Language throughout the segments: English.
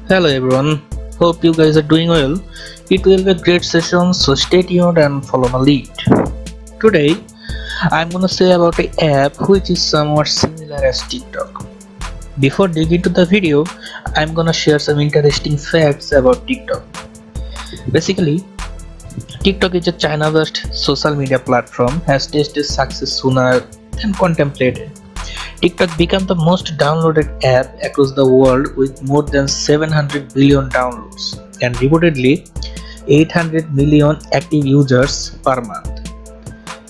Hello everyone, hope you guys are doing well. It will be a great session, so stay tuned and follow my lead. Today, I'm gonna say about a app which is somewhat similar as TikTok. Before digging into the video, I'm gonna share some interesting facts about TikTok. Basically, TikTok is a China-based social media platform has tasted success sooner than contemplated. TikTok became the most downloaded app across the world with more than 700 billion downloads and reportedly 800 million active users per month.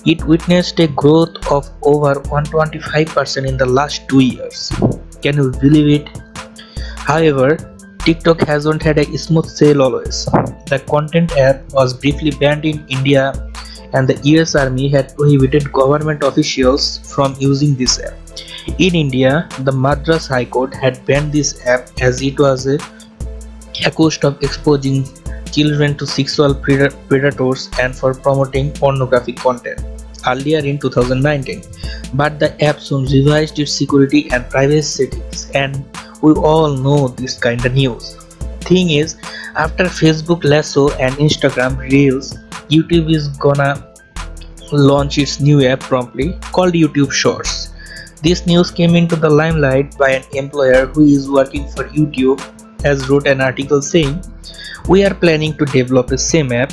It witnessed a growth of over 125% in the last 2 years. Can you believe it? However, TikTok hasn't had a smooth sail always. The content app was briefly banned in India and the US Army had prohibited government officials from using this app. In India, the Madras High Court had banned this app as it was accused of exposing children to sexual predators and for promoting pornographic content earlier in 2019. But the app soon revised its security and privacy settings, and we all know this kind of news. Thing is, after Facebook Lasso and Instagram Reels, YouTube is gonna launch its new app promptly called YouTube Shorts. This news came into the limelight by an employer who is working for YouTube has wrote an article saying, "We are planning to develop a same app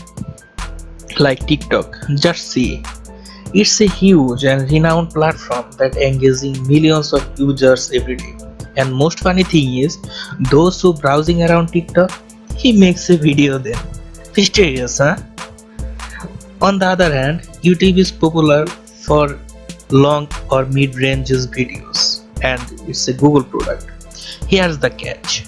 like TikTok. Just see. It's a huge and renowned platform that engaging millions of users every day. And most funny thing is, those who browsing around TikTok, he makes a video then. Mysterious, huh? On the other hand, YouTube is popular for long or mid-range videos and it's a Google product. Here's the catch.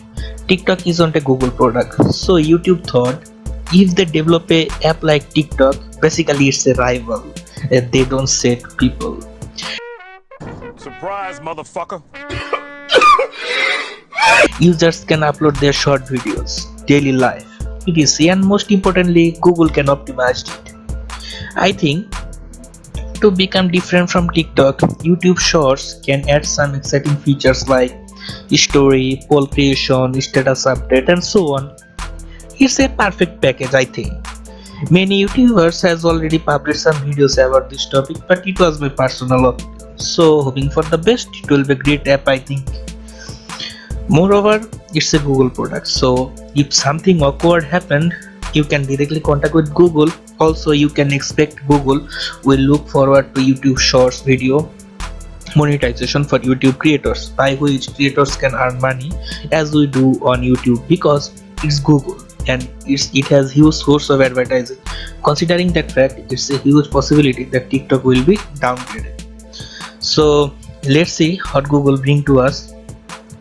TikTok isn't a Google product, so YouTube thought if they develop a app like TikTok, basically it's a rival and they don't say to people. Surprise, motherfucker. Users can upload their short videos, daily life, etc. And most importantly, Google can optimize it. I think to become different from TikTok, YouTube Shorts can add some exciting features like story, poll creation, status update, and so on. It's a perfect package, I think. Many YouTubers has already published some videos about this topic, but it was my personal opinion. So hoping for the best, it will be a great app, I think. Moreover, it's a Google product, so if something awkward happened, you can directly contact with Google. Also, you can expect Google will look forward to YouTube Shorts video monetization for YouTube creators, by which creators can earn money as we do on YouTube because it's Google and it has huge source of advertising. Considering that fact, it's a huge possibility that TikTok will be downgraded. So let's see what Google bring to us.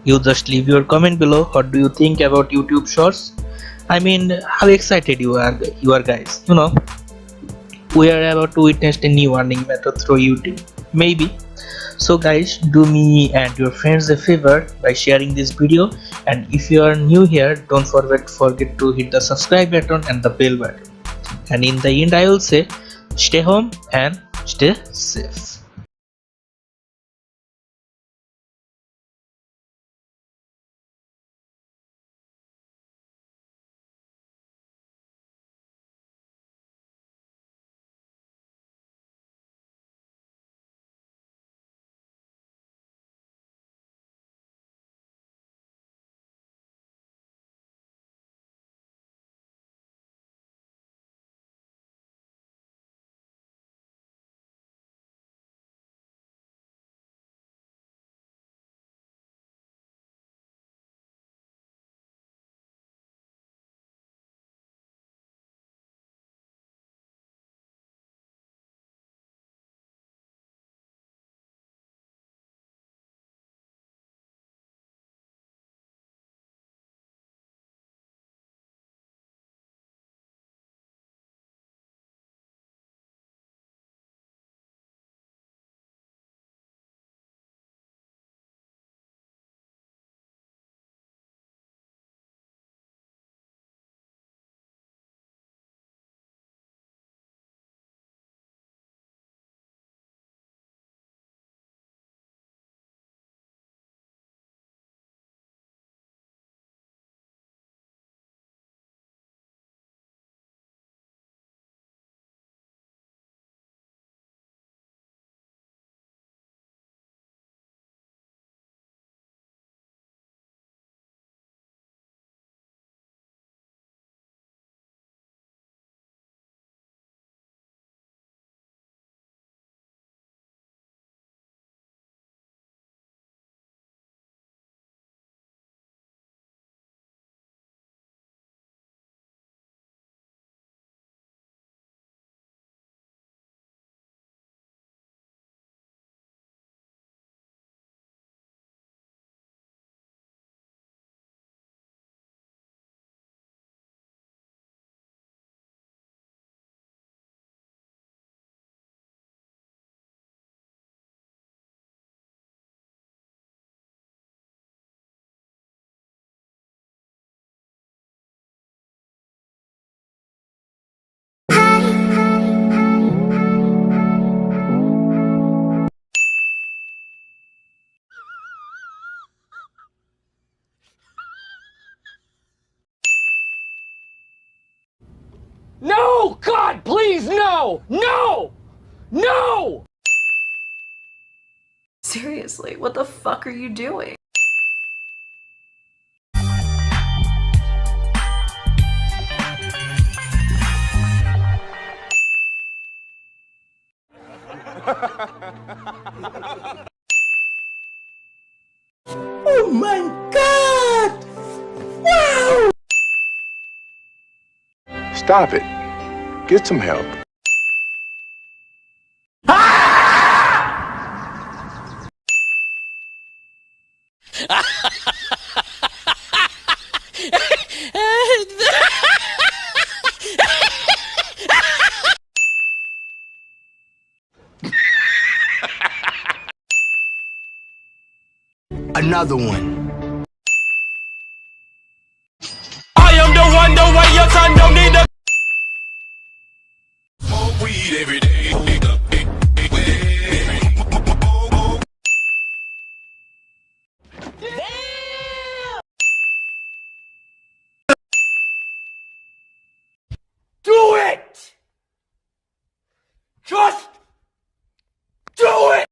You just leave your comment below. What do you think about YouTube Shorts? I mean, how excited you are guys. We are about to witness a new earning method through YouTube. Maybe. So guys, do me and your friends a favor by sharing this video, and if you are new here, don't forget to hit the subscribe button and the bell button. And in the end, I will say, stay home and stay safe. No! God, please, no! No! No! Seriously, what the fuck are you doing? Oh my god! Wow! Stop it. Get some help. Another one. I am the one, the way your son don't need to. Smoke weed every day. Do it! Just do it!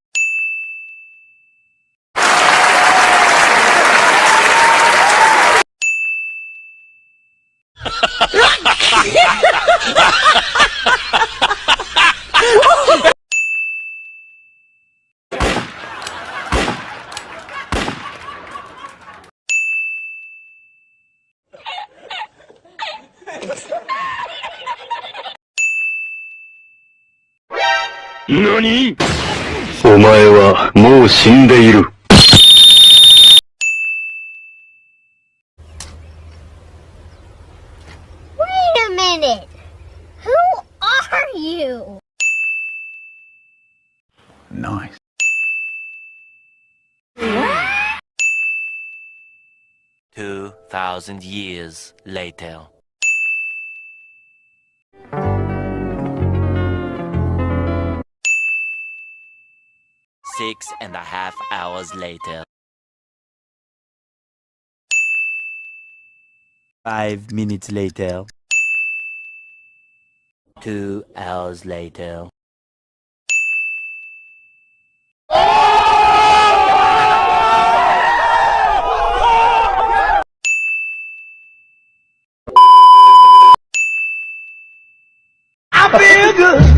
NANI?お前はもう死んでいる。Wait a minute! Who are you? Nice. 2,000 years later. 6.5 hours later. 5 minutes later. 2 hours later. I feel good.